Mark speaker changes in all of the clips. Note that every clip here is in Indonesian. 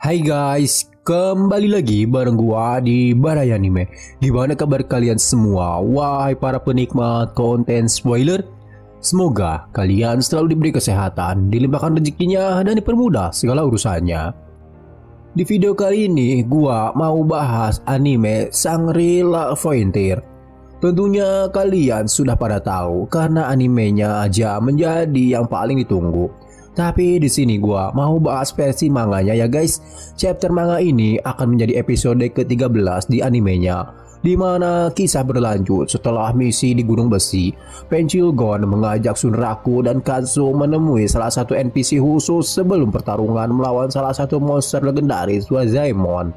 Speaker 1: Hai guys, kembali lagi bareng gua di Barai Anime. Gimana kabar kalian semua? Wahai para penikmat konten spoiler, semoga kalian selalu diberi kesehatan, dilimpahkan rezekinya, dan dipermudah segala urusannya. Di video kali ini gua mau bahas anime Shangri-La Frontier. Tentunya kalian sudah pada tahu karena animenya aja menjadi yang paling ditunggu. Tapi di sini gua mau bahas versi manganya ya guys. Chapter manga ini akan menjadi episode ke-13 di animenya, di mana kisah berlanjut setelah misi di Gunung Besi. Pencil Gon mengajak Shunraku dan Katsu menemui salah satu NPC khusus sebelum pertarungan melawan salah satu monster legendaris Wazaemon.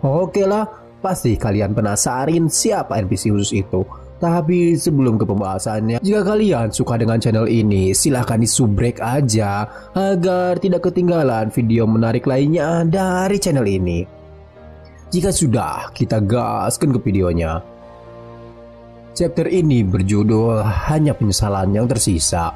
Speaker 1: Oke lah, pasti kalian penasaran siapa NPC khusus itu. Tapi sebelum ke pembahasannya, jika kalian suka dengan channel ini, silahkan disubrek aja agar tidak ketinggalan video menarik lainnya dari channel ini. Jika sudah, kita gaskan ke videonya. Chapter ini berjudul Hanya Penyesalan Yang Tersisa.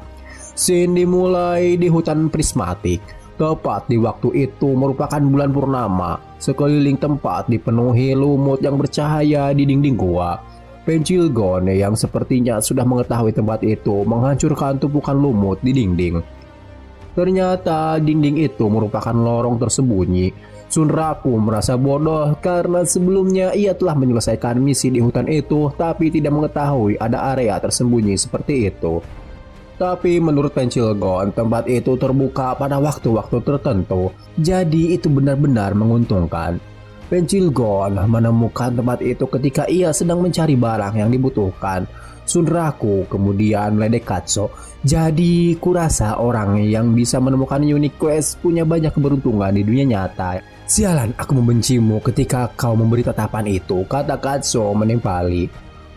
Speaker 1: Scene dimulai di hutan prismatik. Tepat di waktu itu merupakan bulan purnama. Sekeliling tempat dipenuhi lumut yang bercahaya di dinding gua. Pencil Gon yang sepertinya sudah mengetahui tempat itu menghancurkan tumpukan lumut di dinding. Ternyata dinding itu merupakan lorong tersembunyi. Shunraku merasa bodoh karena sebelumnya ia telah menyelesaikan misi di hutan itu tapi tidak mengetahui ada area tersembunyi seperti itu. Tapi menurut Pencil Gon, tempat itu terbuka pada waktu-waktu tertentu, jadi itu benar-benar menguntungkan. Pencil Gon menemukan tempat itu ketika ia sedang mencari barang yang dibutuhkan. Shunraku kemudian meledek Katsu. Jadi kurasa orang yang bisa menemukan unique quest punya banyak keberuntungan di dunia nyata. Sialan, aku membencimu ketika kau memberi tatapan itu, kata Katsu menimpali.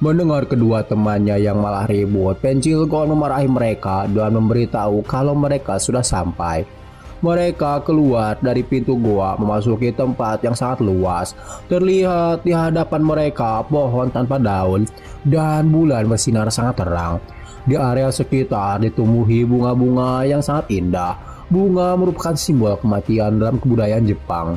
Speaker 1: Mendengar kedua temannya yang malah ribut, Pencil Gon memarahi mereka dan memberitahu kalau mereka sudah sampai. Mereka keluar dari pintu gua memasuki tempat yang sangat luas. Terlihat di hadapan mereka pohon tanpa daun dan bulan bersinar sangat terang. Di area sekitar ditumbuhi bunga-bunga yang sangat indah. Bunga merupakan simbol kematian dalam kebudayaan Jepang.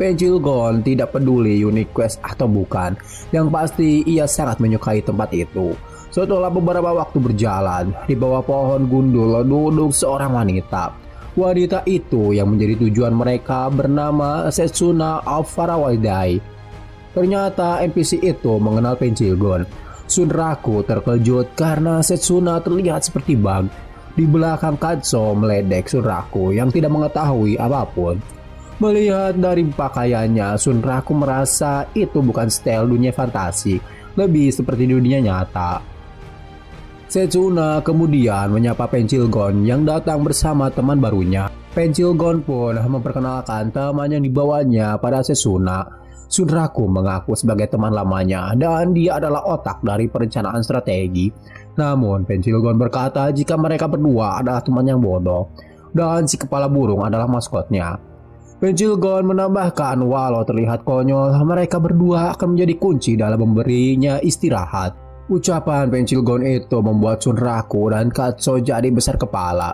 Speaker 1: Pencil Gon tidak peduli unique quest atau bukan. Yang pasti ia sangat menyukai tempat itu. Setelah beberapa waktu berjalan, di bawah pohon gundul duduk seorang wanita. Wanita itu yang menjadi tujuan mereka bernama Setsuna of Farawaldai. Ternyata NPC itu mengenal Pencil Gon. Shunraku terkejut karena Setsuna terlihat seperti bug. Di belakang Katsu meledek Shunraku yang tidak mengetahui apapun. Melihat dari pakaiannya, Shunraku merasa itu bukan style dunia fantasi, lebih seperti dunia nyata. Setsuna kemudian menyapa Pencil Gon yang datang bersama teman barunya. Pencil Gon pun memperkenalkan teman yang dibawanya pada Setsuna. Shunraku mengaku sebagai teman lamanya dan dia adalah otak dari perencanaan strategi. Namun Pencil Gon berkata jika mereka berdua adalah teman yang bodoh dan si kepala burung adalah maskotnya. Pencil Gon menambahkan walau terlihat konyol, mereka berdua akan menjadi kunci dalam memberinya istirahat. Ucapan Pencil Gon itu membuat Shunraku dan Katsu jadi besar kepala.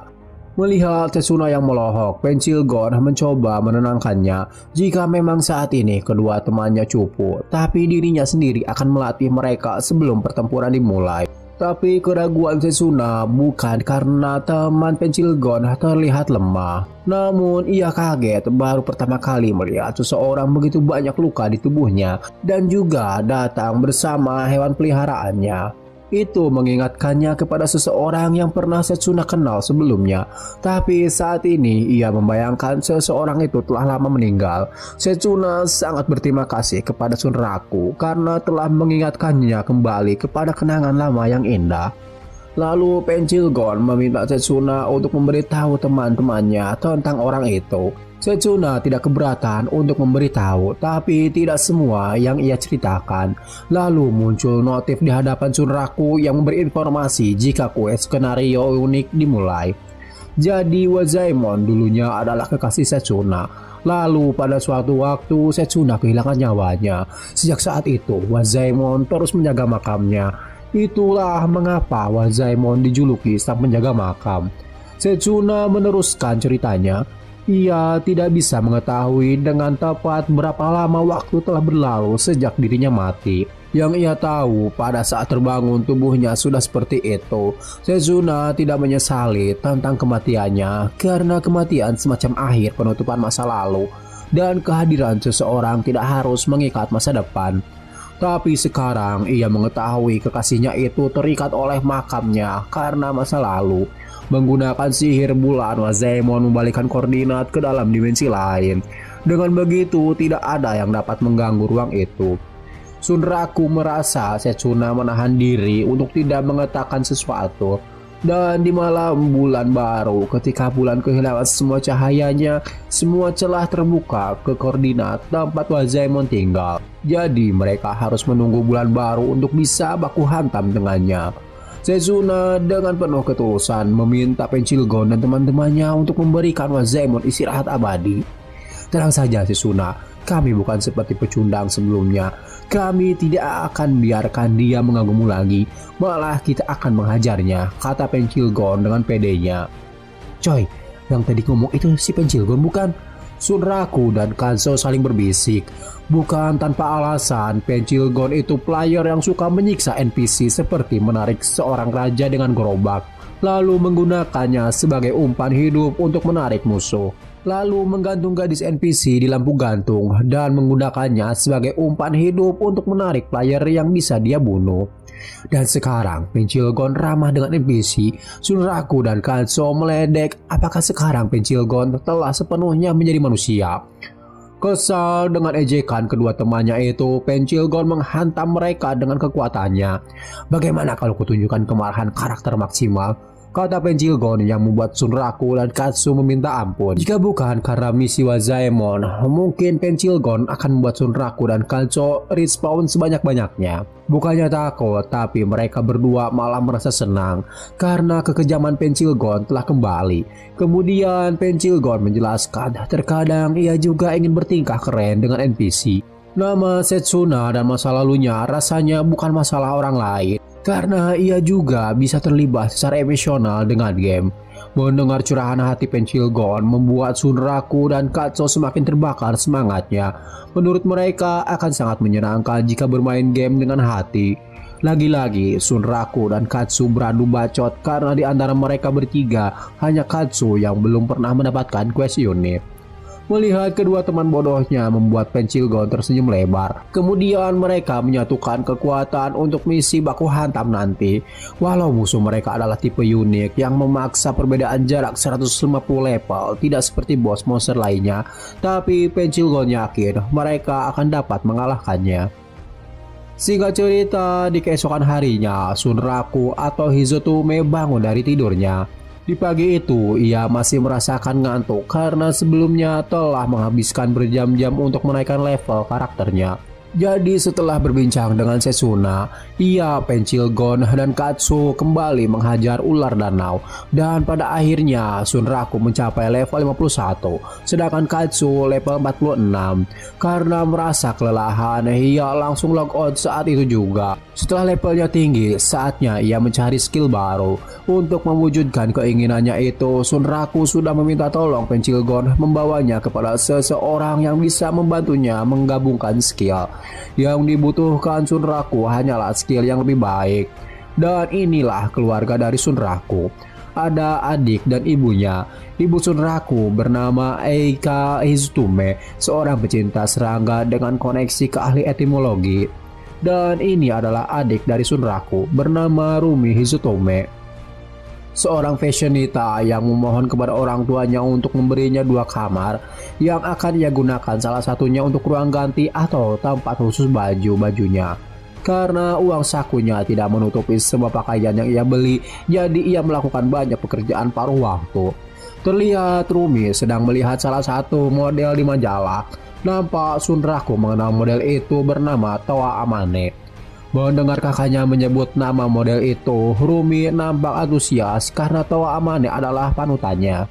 Speaker 1: Melihat Setsuna yang melohok, Pencil Gon mencoba menenangkannya jika memang saat ini kedua temannya cupu, tapi dirinya sendiri akan melatih mereka sebelum pertempuran dimulai. Tapi keraguan Setsuna bukan karena teman Pencil Gon terlihat lemah. Namun ia kaget baru pertama kali melihat seseorang begitu banyak luka di tubuhnya dan juga datang bersama hewan peliharaannya. Itu mengingatkannya kepada seseorang yang pernah Setsuna kenal sebelumnya. Tapi saat ini ia membayangkan seseorang itu telah lama meninggal. Setsuna sangat berterima kasih kepada Shunraku karena telah mengingatkannya kembali kepada kenangan lama yang indah. Lalu Pencil Gon meminta Setsuna untuk memberitahu teman-temannya tentang orang itu. Setsuna tidak keberatan untuk memberitahu, tapi tidak semua yang ia ceritakan. Lalu muncul notif di hadapan Shunraku yang memberi informasi jika quest skenario unik dimulai. Jadi Wazaemon dulunya adalah kekasih Setsuna. Lalu pada suatu waktu Setsuna kehilangan nyawanya. Sejak saat itu Wazaemon terus menjaga makamnya. Itulah mengapa Wazaemon dijuluki sang penjaga makam. Setsuna meneruskan ceritanya. Ia tidak bisa mengetahui dengan tepat berapa lama waktu telah berlalu sejak dirinya mati. Yang ia tahu pada saat terbangun tubuhnya sudah seperti itu. Setsuna tidak menyesali tentang kematiannya karena kematian semacam akhir penutupan masa lalu dan kehadiran seseorang tidak harus mengikat masa depan. Tapi sekarang ia mengetahui kekasihnya itu terikat oleh makamnya karena masa lalu. Menggunakan sihir bulan, Wazemon membalikkan koordinat ke dalam dimensi lain. Dengan begitu tidak ada yang dapat mengganggu ruang itu. Shunraku merasa Setsuna menahan diri untuk tidak mengatakan sesuatu. Dan di malam bulan baru, ketika bulan kehilangan semua cahayanya, semua celah terbuka ke koordinat tempat Wazemon tinggal. Jadi mereka harus menunggu bulan baru untuk bisa baku hantam dengannya. Setsuna dengan penuh ketulusan meminta Penchilgon dan teman-temannya untuk memberikan Wazemon istirahat abadi. Tenang saja Setsuna, kami bukan seperti pecundang sebelumnya. Kami tidak akan biarkan dia mengganggumu lagi, malah kita akan menghajarnya, kata Penchilgon dengan pedenya. Coy, yang tadi ngomong itu si Penchilgon bukan? Shunraku dan Kanzo saling berbisik. Bukan tanpa alasan, Penchilgon itu player yang suka menyiksa NPC seperti menarik seorang raja dengan gerobak, lalu menggunakannya sebagai umpan hidup untuk menarik musuh. Lalu menggantung gadis NPC di lampu gantung dan menggunakannya sebagai umpan hidup untuk menarik player yang bisa dia bunuh. Dan sekarang Penchilgon ramah dengan NPC, Shunraku dan Kanzo meledek apakah sekarang Penchilgon telah sepenuhnya menjadi manusia. Kesal dengan ejekan kedua temannya itu, Penchilgon menghantam mereka dengan kekuatannya. Bagaimana kalau kutunjukkan kemarahan karakter maksimal? Kata Penchilgon yang membuat Shunraku dan Katsu meminta ampun. Jika bukan karena misi Wazemon, mungkin Penchilgon akan membuat Shunraku dan Katsu respawn sebanyak-banyaknya. Bukannya takut, tapi mereka berdua malah merasa senang karena kekejaman Penchilgon telah kembali. Kemudian Penchilgon menjelaskan terkadang ia juga ingin bertingkah keren dengan NPC. Nama Setsuna dan masa lalunya rasanya bukan masalah orang lain, karena ia juga bisa terlibat secara emosional dengan game. Mendengar curahan hati Penchilgon membuat Shunraku dan Katsu semakin terbakar semangatnya. Menurut mereka akan sangat menyenangkan jika bermain game dengan hati. Lagi-lagi Shunraku dan Katsu beradu bacot karena di antara mereka bertiga hanya Katsu yang belum pernah mendapatkan quest unit. Melihat kedua teman bodohnya membuat Penchilgon tersenyum lebar. Kemudian mereka menyatukan kekuatan untuk misi baku hantam nanti. Walau musuh mereka adalah tipe unik yang memaksa perbedaan jarak 150 level, tidak seperti boss monster lainnya, tapi Penchilgon yakin mereka akan dapat mengalahkannya. Singkat cerita, di keesokan harinya, Shunraku atau Hizotume bangun dari tidurnya. Di pagi itu, ia masih merasakan ngantuk karena sebelumnya telah menghabiskan berjam-jam untuk menaikkan level karakternya. Jadi setelah berbincang dengan Setsuna, ia, Penchilgon, dan Katsu kembali menghajar ular danau. Dan pada akhirnya Shunraku mencapai level 51, sedangkan Katsu level 46. Karena merasa kelelahan, ia langsung log out saat itu juga. Setelah levelnya tinggi, saatnya ia mencari skill baru. Untuk mewujudkan keinginannya itu, Shunraku sudah meminta tolong Penchilgon membawanya kepada seseorang yang bisa membantunya menggabungkan skill. Yang dibutuhkan Shunraku hanyalah skill yang lebih baik. Dan inilah keluarga dari Shunraku. Ada adik dan ibunya. Ibu Shunraku bernama Eika Hizutume, seorang pecinta serangga dengan koneksi ke ahli etimologi. Dan ini adalah adik dari Shunraku bernama Rumi Hizutume, seorang fashionista yang memohon kepada orang tuanya untuk memberinya 2 kamar yang akan ia gunakan, salah satunya untuk ruang ganti atau tempat khusus baju-bajunya. Karena uang sakunya tidak menutupi semua pakaian yang ia beli, jadi ia melakukan banyak pekerjaan paruh waktu. Terlihat Rumi sedang melihat salah satu model di majalah. Nampak Shunraku mengenal model itu bernama Toa Amane. Mendengar kakaknya menyebut nama model itu, Rumi nampak antusias karena Toa Amane adalah panutannya.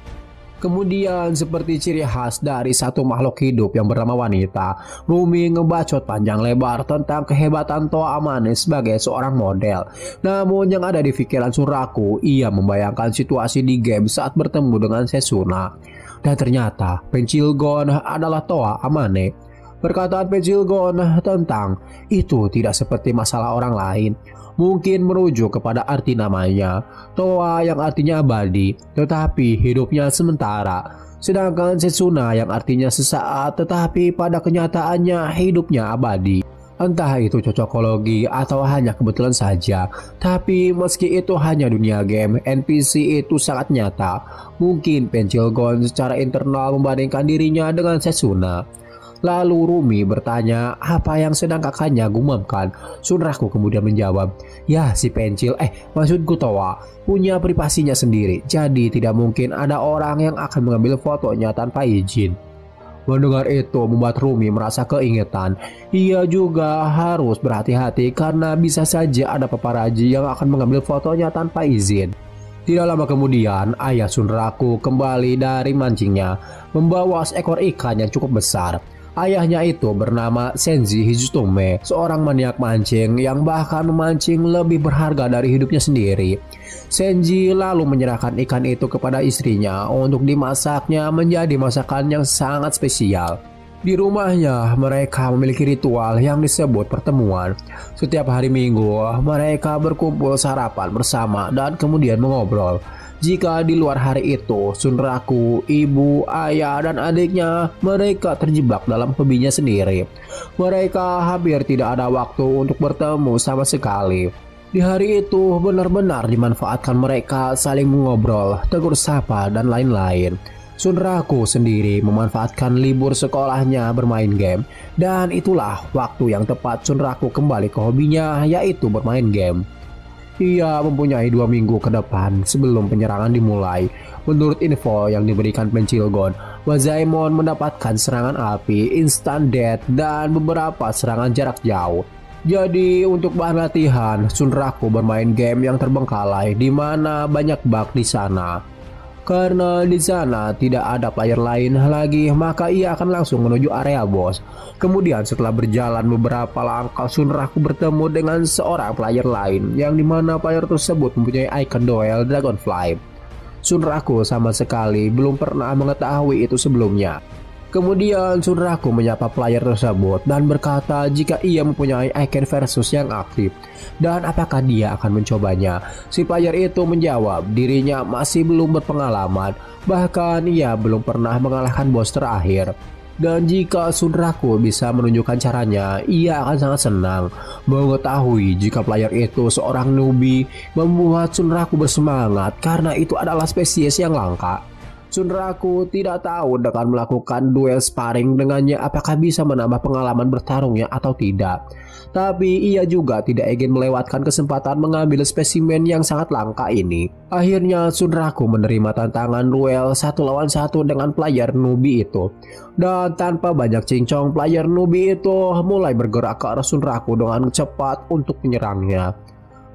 Speaker 1: Kemudian seperti ciri khas dari satu makhluk hidup yang bernama wanita, Rumi ngebacot panjang lebar tentang kehebatan Toa Amane sebagai seorang model. Namun yang ada di pikiran Shunraku, ia membayangkan situasi di game saat bertemu dengan Setsuna. Dan ternyata Penchilgon adalah Toa Amane. Perkataan Penchilgon tentang itu tidak seperti masalah orang lain mungkin merujuk kepada arti namanya, Toa yang artinya abadi, tetapi hidupnya sementara. Sedangkan Setsuna yang artinya sesaat, tetapi pada kenyataannya hidupnya abadi. Entah itu cocokologi atau hanya kebetulan saja, tapi meski itu hanya dunia game, NPC itu sangat nyata. Mungkin Penchilgon secara internal membandingkan dirinya dengan Setsuna. Lalu Rumi bertanya apa yang sedang kakaknya gumamkan. Sunraku kemudian menjawab, ya si Penchil, maksudku Toa, punya privasinya sendiri. Jadi tidak mungkin ada orang yang akan mengambil fotonya tanpa izin. Mendengar itu membuat Rumi merasa keingetan. Ia juga harus berhati-hati karena bisa saja ada paparazi yang akan mengambil fotonya tanpa izin. Tidak lama kemudian, ayah Sunraku kembali dari mancingnya, membawa seekor ikan yang cukup besar. Ayahnya itu bernama Senji Hizutome, seorang maniak mancing yang bahkan memancing lebih berharga dari hidupnya sendiri. Senji lalu menyerahkan ikan itu kepada istrinya untuk dimasaknya menjadi masakan yang sangat spesial. Di rumahnya, mereka memiliki ritual yang disebut pertemuan. Setiap hari Minggu, mereka berkumpul sarapan bersama dan kemudian mengobrol. Jika di luar hari itu, Sunraku, ibu, ayah, dan adiknya, mereka terjebak dalam hobinya sendiri. Mereka hampir tidak ada waktu untuk bertemu sama sekali. Di hari itu benar-benar dimanfaatkan mereka saling mengobrol, tegur sapa, dan lain-lain. Sunraku sendiri memanfaatkan libur sekolahnya bermain game. Dan itulah waktu yang tepat Sunraku kembali ke hobinya, yaitu bermain game. Ia mempunyai 2 minggu ke depan sebelum penyerangan dimulai. Menurut info yang diberikan Penchilgon, Wazaemon mendapatkan serangan api, instant death, dan beberapa serangan jarak jauh. Jadi untuk bahan latihan, Sunraku bermain game yang terbengkalai di mana banyak bug di sana. Karena di sana tidak ada player lain lagi, maka ia akan langsung menuju area boss. Kemudian setelah berjalan beberapa langkah, Sunraku bertemu dengan seorang player lain, yang dimana player tersebut mempunyai icon duel Dragonfly. Sunraku sama sekali belum pernah mengetahui itu sebelumnya. Kemudian Sunraku menyapa player tersebut dan berkata jika ia mempunyai icon versus yang aktif dan apakah dia akan mencobanya. Si player itu menjawab dirinya masih belum berpengalaman, bahkan ia belum pernah mengalahkan bos terakhir. Dan jika Sunraku bisa menunjukkan caranya, ia akan sangat senang. Mengetahui jika player itu seorang newbie membuat Sunraku bersemangat karena itu adalah spesies yang langka. Sunraku tidak tahu dengan melakukan duel sparring dengannya apakah bisa menambah pengalaman bertarungnya atau tidak. Tapi ia juga tidak ingin melewatkan kesempatan mengambil spesimen yang sangat langka ini. Akhirnya Sunraku menerima tantangan duel 1 lawan 1 dengan player newbie itu. Dan tanpa banyak cincong, player newbie itu mulai bergerak ke arah Sunraku dengan cepat untuk menyerangnya.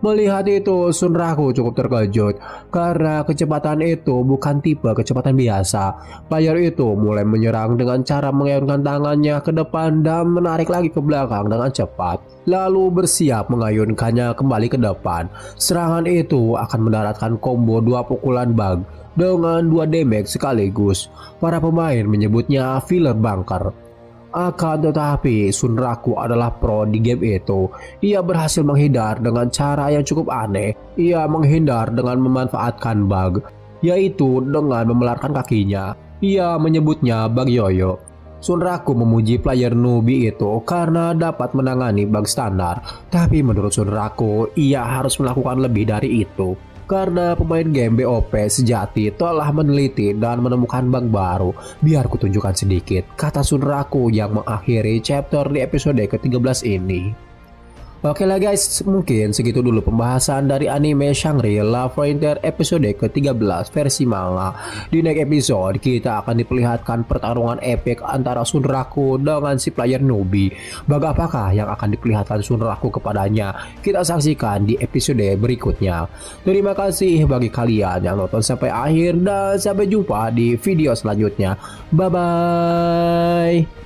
Speaker 1: Melihat itu, Sunraku cukup terkejut karena kecepatan itu bukan tipe kecepatan biasa. Player itu mulai menyerang dengan cara mengayunkan tangannya ke depan dan menarik lagi ke belakang dengan cepat, lalu bersiap mengayunkannya kembali ke depan. Serangan itu akan mendaratkan combo 2 pukulan bug dengan 2 damage sekaligus. Para pemain menyebutnya filler bunker. Akan tetapi Sunraku adalah pro di game itu. Ia berhasil menghindar dengan cara yang cukup aneh. Ia menghindar dengan memanfaatkan bug, yaitu dengan memelarkan kakinya. Ia menyebutnya bug yoyo. Sunraku memuji player newbie itu karena dapat menangani bug standar. Tapi menurut Sunraku, ia harus melakukan lebih dari itu. Karena pemain game BOP sejati telah meneliti dan menemukan bug baru. Biar kutunjukkan sedikit, kata Sunraku yang mengakhiri chapter di episode ke-13 ini. Oke lah guys, mungkin segitu dulu pembahasan dari anime Shangri-La Frontier episode ke-13 versi manga. Di next episode kita akan diperlihatkan pertarungan epic antara Sunraku dengan si player newbie. Bug apakah yang akan diperlihatkan Sunraku kepadanya? Kita saksikan di episode berikutnya. Terima kasih bagi kalian yang nonton sampai akhir dan sampai jumpa di video selanjutnya. Bye bye.